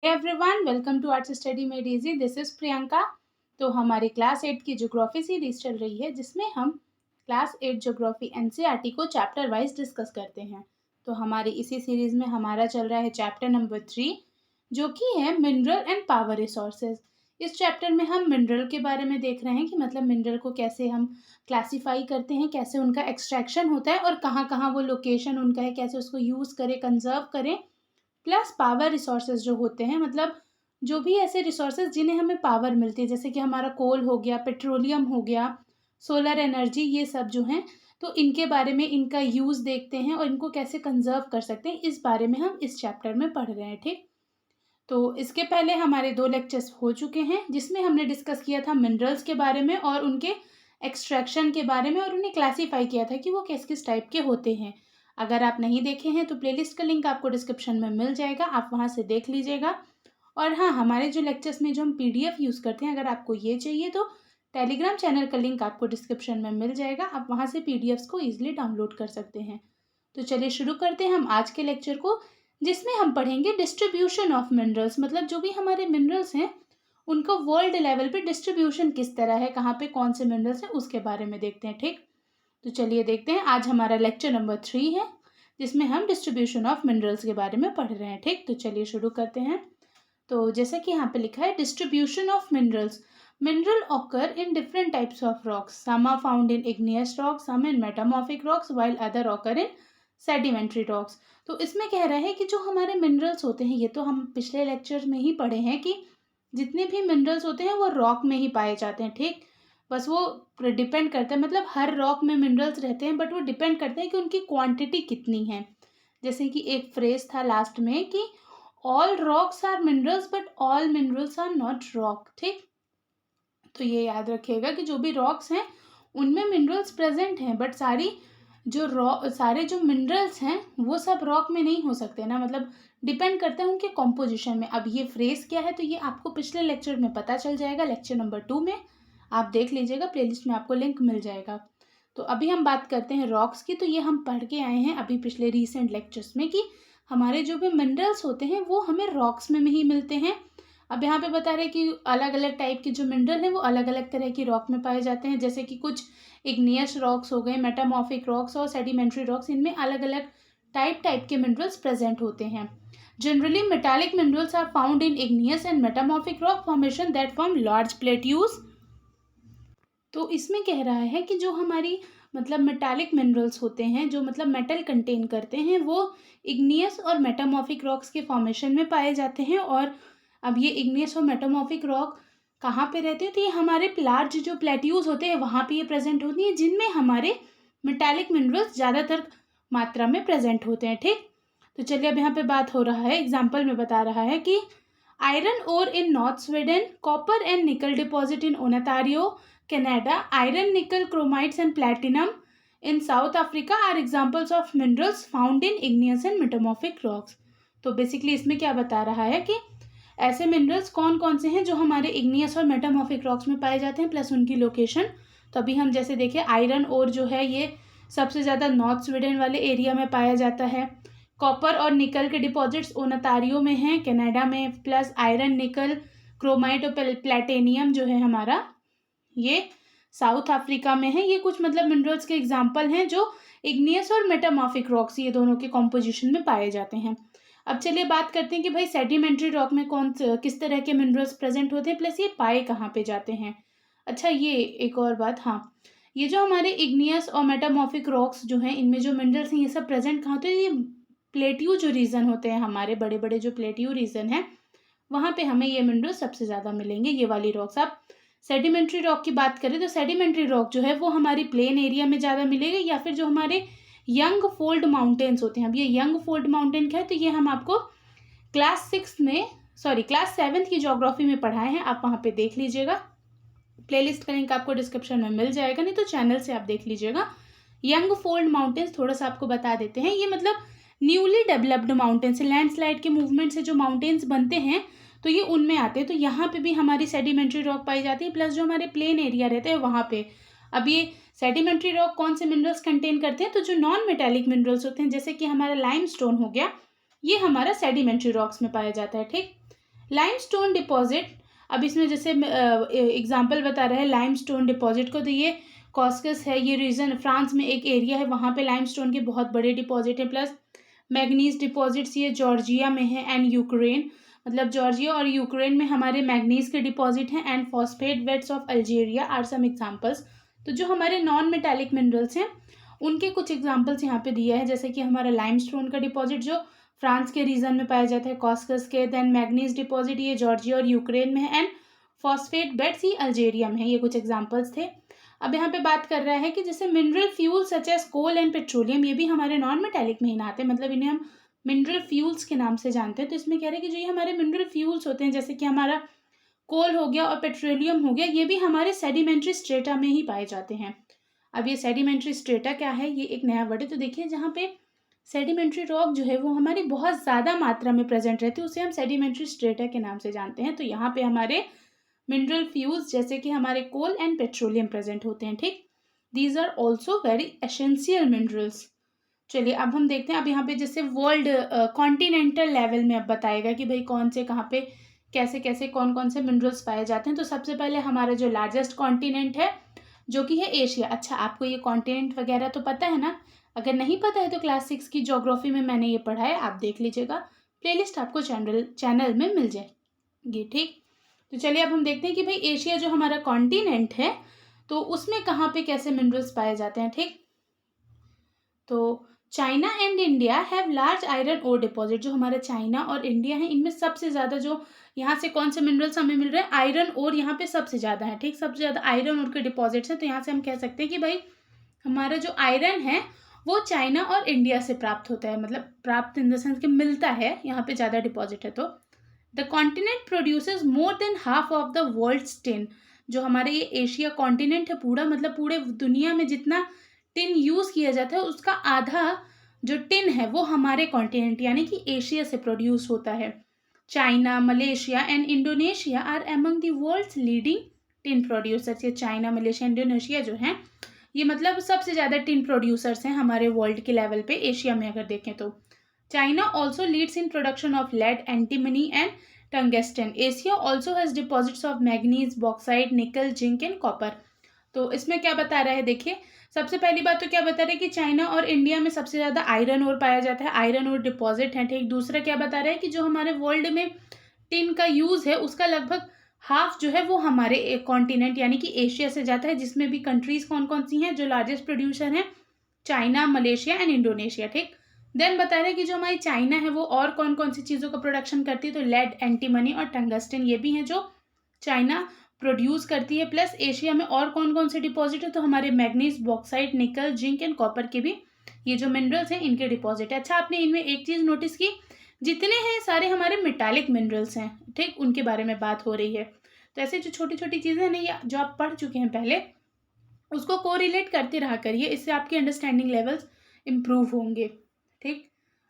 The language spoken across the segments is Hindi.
Hey everyone, welcome to Arts Study Made Easy. This is Priyanka. तो हमारी क्लास 8 की ज्योग्राफी सीरीज चल रही है जिसमें हम क्लास 8 ज्योग्राफी एनसीईआरटी को चैप्टर वाइज डिस्कस करते हैं। तो हमारी इसी सीरीज में हमारा चल रहा है चैप्टर नंबर 3 जो कि है मिनरल एंड पावर रिसोर्सेज। इस चैप्टर में हम मिनरल के बारे में देख रहे हैं कि मतलब मिनरल को कैसे हम क्लासीफाई करते हैं, कैसे उनका एक्सट्रैक्शन होता है और कहाँ कहाँ वो लोकेशन उनका है, कैसे उसको यूज़ करें, कंजर्व करें। प्लस पावर रिसोर्सेज जो होते हैं मतलब जो भी ऐसे रिसोर्सेज जिन्हें हमें पावर मिलती है, जैसे कि हमारा कोल हो गया, पेट्रोलियम हो गया, सोलर एनर्जी, ये सब जो हैं, तो इनके बारे में इनका यूज़ देखते हैं और इनको कैसे कंजर्व कर सकते हैं, इस बारे में हम इस चैप्टर में पढ़ रहे हैं। ठीक, तो इसके पहले हमारे 2 लेक्चर्स हो चुके हैं जिसमें हमने डिस्कस किया था मिनरल्स के बारे में और उनके एक्सट्रैक्शन के बारे में और उन्हें क्लासीफाई किया था कि वो किस किस टाइप के होते हैं। अगर आप नहीं देखे हैं तो प्लेलिस्ट का लिंक आपको डिस्क्रिप्शन में मिल जाएगा, आप वहाँ से देख लीजिएगा। और हाँ, हमारे जो लेक्चर्स में जो हम पीडीएफ यूज़ करते हैं, अगर आपको ये चाहिए तो टेलीग्राम चैनल का लिंक आपको डिस्क्रिप्शन में मिल जाएगा, आप वहाँ से पीडीएफ्स को ईजिली डाउनलोड कर सकते हैं। तो चलिए शुरू करते हैं हम आज के लेक्चर को, जिसमें हम पढ़ेंगे डिस्ट्रीब्यूशन ऑफ मिनरल्स। मतलब जो भी हमारे मिनरल्स हैं उनका वर्ल्ड लेवल पे डिस्ट्रीब्यूशन किस तरह है, कहाँ पे कौन से मिनरल्स हैं, उसके बारे में देखते हैं। ठीक, तो चलिए देखते हैं। आज हमारा लेक्चर नंबर 3 है जिसमें हम डिस्ट्रीब्यूशन ऑफ मिनरल्स के बारे में पढ़ रहे हैं। ठीक, तो चलिए शुरू करते हैं। तो जैसे कि यहाँ पे लिखा है distribution of minerals. Mineral occur in different types of rocks, some are found in igneous rocks, some in metamorphic rocks, while other occur in sedimentary rocks. तो इसमें कह रहा है कि जो हमारे मिनरल्स होते हैं, ये तो हम पिछले लेक्चर में ही पढ़े हैं कि जितने भी मिनरल्स होते हैं वो रॉक में ही पाए जाते हैं। ठीक, बस वो डिपेंड करता है, मतलब हर रॉक में मिनरल्स रहते हैं बट वो डिपेंड करते हैं कि उनकी क्वांटिटी कितनी है। जैसे कि एक फ्रेज था लास्ट में कि all rocks are minerals but all minerals are not rock. ठीक, तो ये याद रखिएगा कि जो भी रॉक्स हैं उनमें मिनरल्स प्रेजेंट हैं बट सारे जो मिनरल्स हैं वो सब रॉक में नहीं हो सकते ना, मतलब डिपेंड करता है उनके कॉम्पोजिशन में। अब ये फ्रेज क्या है तो ये आपको पिछले लेक्चर में पता चल जाएगा, लेक्चर नंबर 2 में आप देख लीजिएगा, प्लेलिस्ट में आपको लिंक मिल जाएगा। तो अभी हम बात करते हैं रॉक्स की। तो ये हम पढ़ के आए हैं अभी पिछले रिसेंट लेक्चर्स में कि हमारे जो भी मिनरल्स होते हैं वो हमें रॉक्स में ही मिलते हैं। अब यहाँ पे बता रहे हैं कि अलग अलग टाइप के जो मिनरल हैं वो अलग अलग तरह की रॉक में पाए जाते हैं, जैसे कि कुछ इग्नियस रॉक्स हो गए, मेटामॉर्फिक रॉक्स और सेडिमेंट्री रॉक्स। इनमें अलग अलग टाइप के मिनरल्स प्रेजेंट होते हैं। Generally metallic minerals are found in igneous and metamorphic rock formation that form large plateaus. तो इसमें कह रहा है कि जो हमारी मतलब मेटालिक मिनरल्स होते हैं, जो मतलब मेटल कंटेन करते हैं, वो इग्नियस और मेटामॉर्फिक रॉक्स के फॉर्मेशन में पाए जाते हैं। और अब ये इग्नियस और मेटामॉर्फिक रॉक कहाँ पे रहते हैं तो ये हमारे लार्ज जो प्लेट्यूज होते हैं वहाँ पे ये प्रेजेंट होती हैं, जिनमें हमारे मेटालिक मिनरल्स ज़्यादातर मात्रा में प्रेजेंट होते हैं। ठीक, तो चलिए अब यहाँ पे बात हो रहा है, एग्जाम्पल में बता रहा है कि iron ore in north Sweden, copper and nickel deposit in Ontario Canada, iron, nickel, chromites and platinum in South Africa are examples of minerals found in igneous and metamorphic rocks। तो बेसिकली इसमें क्या बता रहा है कि ऐसे मिनरल्स कौन कौन से हैं जो हमारे इग्नियस और मेटामॉर्फिक रॉक्स में पाए जाते हैं प्लस उनकी लोकेशन। तो अभी हम जैसे देखें, आयरन ओर जो है ये सबसे ज़्यादा नॉर्थ स्वीडन वाले एरिया में पाया जाता है। कॉपर और निकल के डिपॉजिट्स ओनेटारियो में हैं, कनाडा में। प्लस आयरन, निकल, क्रोमाइट और प्लेटिनियम जो है हमारा ये साउथ अफ्रीका में है। ये कुछ मतलब मिनरल्स के एग्जाम्पल हैं जो इग्नियस और मेटामॉर्फिक रॉक्स ये दोनों के कॉम्पोजिशन में पाए जाते हैं। अब चलिए बात करते हैं कि भाई सेडिमेंट्री रॉक में किस तरह के मिनरल्स प्रेजेंट होते हैं प्लस ये पाए कहाँ पे जाते हैं। अच्छा, ये एक और बात, हाँ, ये जो हमारे इग्नियस और मेटामॉर्फिक रॉक्स जो हैं इनमें जो मिनरल्स हैं ये सब प्रेजेंट कहाँ होते हैं, ये प्लेट्यू जो रीजन होते हैं, हमारे बड़े बड़े जो प्लेट्यू रीजन है वहाँ पे हमें ये मिनरल्स सबसे ज़्यादा मिलेंगे, ये वाली रॉक्स। आप सेडिमेंट्री रॉक की बात करें तो सेडिमेंट्री रॉक जो है वो हमारी प्लेन एरिया में ज़्यादा मिलेगा, या फिर जो हमारे यंग फोल्ड माउंटेन्स होते हैं। अब ये यंग फोल्ड माउंटेन क्या है तो ये हम आपको क्लास 7th की ज्योग्राफी में पढ़ाए हैं, आप वहाँ पे देख लीजिएगा, प्लेलिस्ट का लिंक आपको डिस्क्रिप्शन में मिल जाएगा, नहीं तो चैनल से आप देख लीजिएगा। यंग फोल्ड माउंटेन्स थोड़ा सा आपको बता देते हैं, ये मतलब न्यूली डेवलप्ड माउंटेन्स, लैंडस्लाइड के मूवमेंट से जो माउंटेन्स बनते हैं तो ये उनमें आते हैं। तो यहाँ पे भी हमारी सेडिमेंट्री रॉक पाई जाती है, प्लस जो हमारे प्लेन एरिया रहते हैं वहाँ पे। अब ये सेडिमेंट्री रॉक कौन से मिनरल्स कंटेन करते हैं तो जो नॉन मेटेलिक मिनरल्स होते हैं, जैसे कि हमारा लाइमस्टोन हो गया, ये हमारा सेडिमेंट्री रॉक्स में पाया जाता है। ठीक, लाइमस्टोन डिपॉजिट, अब इसमें जैसे एग्जांपल बता रहे हैं लाइमस्टोन डिपॉजिट को, तो ये कॉस्कस है, ये रीजन फ्रांस में एक एरिया है, वहाँ पे लाइमस्टोन के बहुत बड़े डिपॉजिट है। प्लस मैग्नीज डिपॉजिट्स ये जॉर्जिया में है एंड यूक्रेन, मतलब जॉर्जिया और यूक्रेन में हमारे मैग्नीज के डिपॉजिट हैं। And phosphate beds of Algeria are some examples. तो जो हमारे नॉन मेटालिक मिनरल्स हैं उनके कुछ एग्जांपल्स यहाँ पे दिया है, जैसे कि हमारा लाइमस्टोन का डिपॉजिट जो फ्रांस के रीजन में पाया जाता है कॉस्कस के, देन मैग्नीज डिपॉजिट ये जॉर्जिया और यूक्रेन में है, एंड फॉस्फेट बेड्स ये अल्जीरिया में है। ये कुछ एग्जांपल्स थे। अब यहाँ पे बात कर रहा है कि जैसे mineral fuel such as coal and petroleum, ये भी हमारे नॉन मेटालिक में ही आते हैं, मतलब इन्हें हम मिनरल फ्यूल्स के नाम से जानते हैं। तो इसमें कह रहे हैं कि जो ये हमारे मिनरल फ्यूल्स होते हैं, जैसे कि हमारा कोल हो गया और पेट्रोलियम हो गया, ये भी हमारे सेडिमेंट्री स्ट्रेटा में ही पाए जाते हैं। अब ये सेडिमेंट्री स्ट्रेटा क्या है, ये एक नया वर्ड है। तो देखिए जहाँ पे सेडिमेंट्री रॉक जो है वो हमारी बहुत ज़्यादा मात्रा में प्रेजेंट रहती है, उसे हम सेडिमेंट्री स्ट्रेटा के नाम से जानते हैं। तो यहाँ पे हमारे मिनरल फ्यूल्स जैसे कि हमारे कोल एंड पेट्रोलियम प्रेजेंट होते हैं। ठीक, these are also very essential minerals. चलिए अब हम देखते हैं, अब यहाँ पे जैसे वर्ल्ड कॉन्टिनेंटल लेवल में अब बताएगा कि भाई कौन से कहाँ पे कैसे कैसे कौन कौन से मिनरल्स पाए जाते हैं। तो सबसे पहले हमारा जो लार्जेस्ट कॉन्टिनेंट है जो कि है एशिया। अच्छा, आपको ये कॉन्टिनेंट वगैरह तो पता है ना? अगर नहीं पता है तो क्लास 6 की ज्योग्राफी में मैंने ये पढ़ा है, आप देख लीजिएगा, प्लेलिस्ट आपको चैनल में मिल जाएगी। ठीक, तो चलिए अब हम देखते हैं कि भाई एशिया जो हमारा कॉन्टिनेंट है तो उसमें कहाँ पे कैसे मिनरल्स पाए जाते हैं। ठीक, तो China and India have large iron ore deposit, जो हमारा चाइना और इंडिया है इनमें सबसे ज़्यादा जो यहाँ से कौन से मिनरल्स हमें मिल रहे हैं, आयरन ओर यहाँ पे सबसे ज़्यादा है। ठीक, सबसे ज़्यादा आयरन ओर के डिपॉजिट्स हैं। तो यहाँ से हम कह सकते हैं कि भाई हमारा जो आयरन है वो चाइना और इंडिया से प्राप्त होता है, मतलब प्राप्त इन द सेंस कि मिलता है, यहाँ पे ज़्यादा डिपॉजिट है। तो the continent produces more than half of the world's tin, जो हमारे ये एशिया कॉन्टिनेंट है पूरा, मतलब पूरे दुनिया में जितना टिन यूज़ किया जाता है उसका आधा जो टिन है वो हमारे कॉन्टिनेंट यानी कि एशिया से प्रोड्यूस होता है। China, Malaysia and Indonesia are among the world's leading tin producers. ये चाइना, मलेशिया, इंडोनेशिया जो हैं ये मतलब सबसे ज़्यादा टिन प्रोड्यूसर्स हैं हमारे वर्ल्ड के लेवल पे एशिया में अगर देखें तो। China also leads in production of lead, antimony and tungsten. Asia also has deposits of manganese, bauxite, nickel, zinc and copper. तो इसमें क्या बता रहा है, देखिए सबसे पहली बात तो क्या बता रहे हैं कि चाइना और इंडिया में सबसे ज़्यादा आयरन ओर पाया जाता है, आयरन ओर डिपॉजिट है। ठीक, दूसरा क्या बता रहा है कि जो हमारे वर्ल्ड में टिन का यूज़ है उसका लगभग हाफ जो है वो हमारे कॉन्टिनेंट यानी कि एशिया से जाता है, जिसमें भी कंट्रीज़ कौन कौन सी हैं जो लार्जेस्ट प्रोड्यूसर हैं, चाइना, मलेशिया एंड इंडोनेशिया। ठीक, देन बता रहे हैं कि जो हमारी चाइना है वो और कौन कौन सी चीज़ों का प्रोडक्शन करती है, तो लेड, एंटीमनी और टंगस्टन ये भी हैं जो चाइना प्रोड्यूस करती है। प्लस एशिया में और कौन कौन से डिपॉजिट है, तो हमारे manganese, bauxite, nickel, zinc and copper के भी ये जो मिनरल्स हैं इनके डिपॉजिट है। अच्छा, आपने इनमें एक चीज़ नोटिस की, जितने हैं सारे हमारे मेटालिक मिनरल्स हैं। ठीक, उनके बारे में बात हो रही है। तो ऐसे जो छोटी छोटी चीज़ें हैं ना, ये जो आप पढ़ चुके हैं पहले उसको कोरिलेट करते रहा करिए, इससे आपके अंडरस्टैंडिंग लेवल्स इम्प्रूव होंगे। ठीक,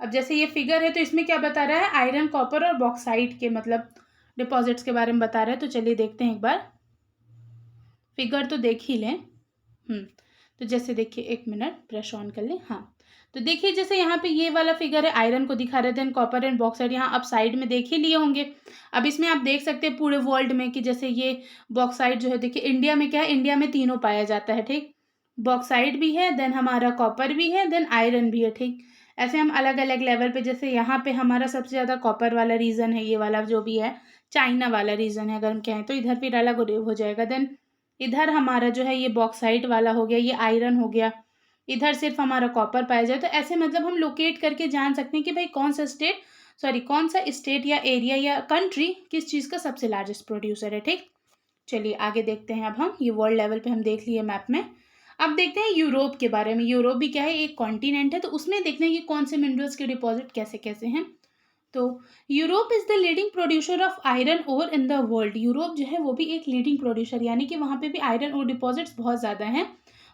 अब जैसे ये फिगर है तो इसमें क्या बता रहा है, आयरन, कॉपर और बॉक्साइट के मतलब डिपॉजिट्स के बारे में बता रहा है। तो चलिए देखते हैं एक बार, फिगर तो देख ही लें। तो जैसे देखिए, एक मिनट ब्रश ऑन कर लें। हाँ, तो देखिए जैसे यहाँ पे ये वाला फिगर है, आयरन को दिखा रहे थे, कॉपर एंड बॉक्साइट यहाँ आप साइड में देख ही लिए होंगे। अब इसमें आप देख सकते हैं पूरे वर्ल्ड में कि जैसे ये बॉक्साइट जो है, देखिए इंडिया में क्या है, इंडिया में तीनों पाया जाता है। ठीक, बॉक्साइट भी है, देन हमारा कॉपर भी है, देन आयरन भी है। ठीक, ऐसे हम अलग अलग लेवल पे, जैसे यहाँ पे हमारा सबसे ज़्यादा कॉपर वाला रीजन है, ये वाला जो भी है चाइना वाला रीजन है अगर हम कहें तो, इधर फिर अलग हो जाएगा। देन इधर हमारा जो है ये बॉक्साइट वाला हो गया, ये आयरन हो गया, इधर सिर्फ हमारा कॉपर पाया जाए। तो ऐसे मतलब हम लोकेट करके जान सकते हैं कि भाई कौन सा स्टेट या एरिया या कंट्री किस चीज़ का सबसे लार्जेस्ट प्रोड्यूसर है। ठीक, चलिए आगे देखते हैं। अब हम ये वर्ल्ड लेवल पे हम देख लिए मैप में। अब देखते हैं यूरोप के बारे में। यूरोप भी क्या है, एक कॉन्टिनेंट है, तो उसमें देखते हैं कि कौन से मिनरल्स के डिपॉजिट कैसे कैसे हैं। तो Europe is the leading producer of iron ore in the world. Europe जो है वो भी एक लीडिंग प्रोड्यूसर, यानी कि वहाँ पे भी आयरन ओर डिपॉजिट्स बहुत ज़्यादा हैं,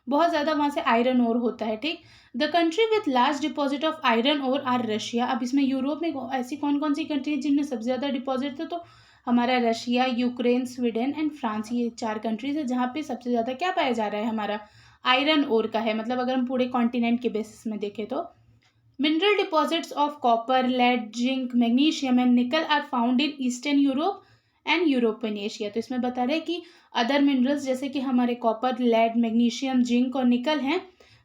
बहुत ज़्यादा वहाँ से आयरन ओर होता है। ठीक, the country with large deposit of iron ore are Russia. अब इसमें यूरोप में ऐसी कौन कौन सी कंट्री है जिनमें सबसे ज़्यादा डिपॉजिट थे, तो हमारा Russia, Ukraine, Sweden and France, ये 4 कंट्रीज है जहाँ पे सबसे ज़्यादा क्या पाया जा रहा है, हमारा आयरन ओर का है, मतलब अगर हम पूरे कॉन्टिनेंट के बेसिस में देखें तो। Mineral deposits of copper, lead, zinc, magnesium and nickel are found in eastern Europe and European Asia. तो इसमें बता रहे हैं कि अदर मिनरल्स जैसे कि हमारे कॉपर, लेड, मैग्नीशियम, जिंक और निकल हैं,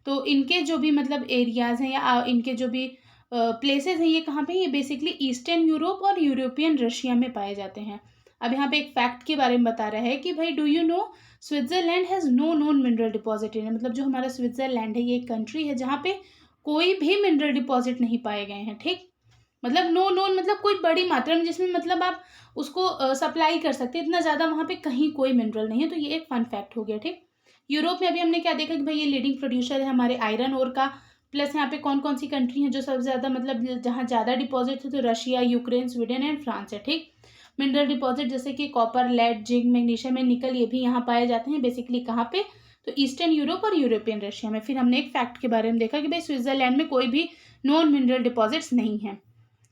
तो इनके जो भी मतलब एरियाज हैं या इनके जो भी प्लेसेस हैं, ये कहाँ पे, ये बेसिकली ईस्टर्न यूरोप और यूरोपियन रशिया में पाए जाते हैं। अब यहाँ पे एक फैक्ट के बारे में बता रहा है कि भाई, do you know Switzerland has no known mineral deposit in, मतलब जो हमारा स्विट्जरलैंड है ये एक कंट्री है जहाँ पे कोई भी मिनरल डिपॉजिट नहीं पाए गए हैं। ठीक, मतलब नो नोन मतलब कोई बड़ी मात्रा में जिसमें मतलब आप उसको सप्लाई कर सकते हैं, इतना ज़्यादा वहाँ पे कहीं कोई मिनरल नहीं है। तो ये एक फन फैक्ट हो गया। ठीक, यूरोप में अभी हमने क्या देखा कि भाई ये लीडिंग प्रोड्यूसर है हमारे आयरन ओर का, प्लस यहाँ पे कौन कौन सी कंट्री है जो सबसे ज़्यादा मतलब जहाँ ज़्यादा डिपॉजिट है, तो Russia, Ukraine, Sweden and France है। ठीक, मिनरल डिपॉजिट जैसे कि copper, lead, zinc, magnesium and nickel, ये भी यहाँ पाए जाते हैं बेसिकली कहाँ पे, तो ईस्टर्न यूरोप और यूरोपियन रशिया में। फिर हमने एक फैक्ट के बारे में देखा कि भाई स्विट्जरलैंड में कोई भी नॉन मिनरल डिपॉजिट्स नहीं है।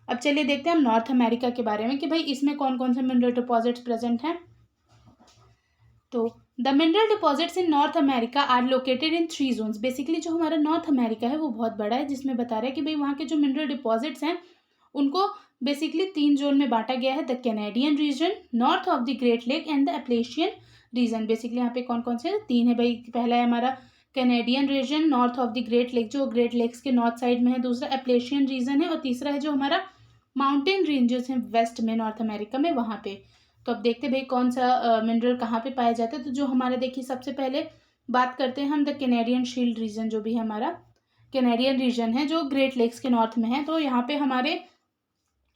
अब चलिए देखते हैं हम नॉर्थ अमेरिका के बारे में कि भाई इसमें कौन कौन से मिनरल डिपॉजिट्स प्रेजेंट हैं। तो the mineral deposits in North America are located in 3 zones. Basically जो हमारा नॉर्थ अमेरिका है वो बहुत बड़ा है, जिसमें बता रहा है कि भाई वहाँ के जो मिनरल डिपॉजिट्स हैं उनको बेसिकली 3 जोन में बांटा गया है। The Canadian region, north of the Great Lake and the Appalachian region. Basically यहाँ पे कौन कौन से 3 है भाई, पहला है हमारा Canadian region north of the Great Lake जो ग्रेट लेक्स के नॉर्थ साइड में है, दूसरा एप्लेशियन रीजन है और तीसरा है जो हमारा माउंटेन रेंजेस हैं वेस्ट में नॉर्थ अमेरिका में, वहाँ पे। तो अब देखते भाई कौन सा मिनरल कहाँ पे पाया जाता है। तो जो हमारे देखिए सबसे पहले बात करते हैं हम द कैनेडियन शील्ड रीजन, जो भी हमारा कैनेडियन रीजन है जो ग्रेट लेक्स के नॉर्थ में है। तो यहाँ पे हमारे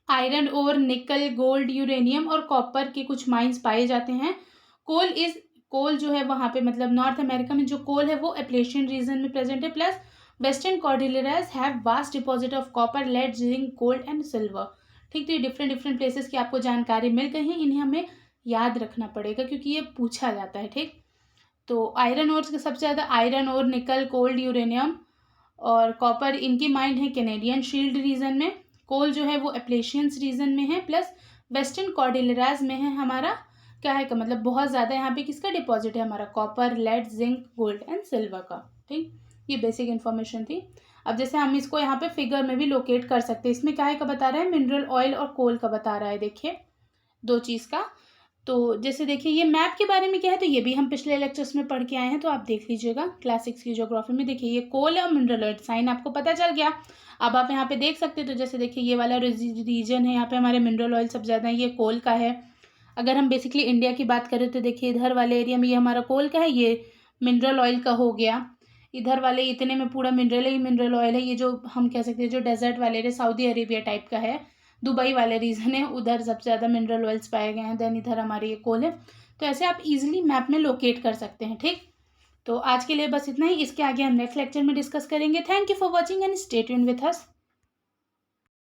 आयरन और निकल, गोल्ड, यूरेनियम और कॉपर के कुछ माइंस पाए जाते हैं। कोल जो है वहाँ पे मतलब नॉर्थ अमेरिका में जो कोल है वो एप्लेशियन रीजन में प्रेजेंट है। Plus western cordilleras have vast deposit of copper, lead, zinc, gold and silver. ठीक, तो ये डिफरेंट डिफरेंट प्लेसेस की आपको जानकारी मिल गई है, इन्हें हमें याद रखना पड़ेगा क्योंकि ये पूछा जाता है। ठीक, तो आयरन और सबसे ज़्यादा आयरन और निकल, गोल्ड, यूरेनियम और कॉपर इनकी माइंड है कैनेडियन शील्ड रीजन में। कोल जो है वो एप्लेशियंस रीजन में है। प्लस वेस्टर्न कॉर्डिलेराज में है हमारा क्या है का मतलब बहुत ज़्यादा यहाँ पे किसका डिपॉजिट है, हमारा copper, lead, zinc, gold and silver का। ठीक, ये बेसिक इन्फॉर्मेशन थी। अब जैसे हम इसको यहाँ पे फिगर में भी लोकेट कर सकते हैं। इसमें क्या है का बता रहा है, मिनरल ऑयल और कोल का बता रहा है। देखिए 2 चीज़ का। तो जैसे देखिए ये मैप के बारे में क्या है, तो ये भी हम पिछले लेक्चर्स में पढ़ के आए हैं, तो आप देख लीजिएगा क्लास 6 की ज्योग्राफी में। देखिए ये कोल और मिनरल ऑयल साइन आपको पता चल गया। अब आप यहाँ पे देख सकते हो, तो जैसे देखिए ये वाला रीजन है, यहाँ पे हमारे मिनरल ऑयल सबसे ज़्यादा ये कोल का है। अगर हम बेसिकली इंडिया की बात करें तो देखिए इधर वाले एरिया में ये हमारा कोल का है, ये मिनरल ऑयल का हो गया। इधर वाले इतने में पूरा मिनरल है, ये मिनरल ऑयल है। ये जो हम कह सकते हैं जो डेजर्ट वाले एरिया सऊदी अरेबिया टाइप का है, दुबई वाले रीजन है, उधर सबसे ज़्यादा मिनरल ऑयल्स पाए गए हैं। देन इधर हमारे ये कोल है। तो ऐसे आप इजीली मैप में लोकेट कर सकते हैं। ठीक, तो आज के लिए बस इतना ही। इसके आगे हम नेक्स्ट लेक्चर में डिस्कस करेंगे। Thank you for watching and stay tuned with us.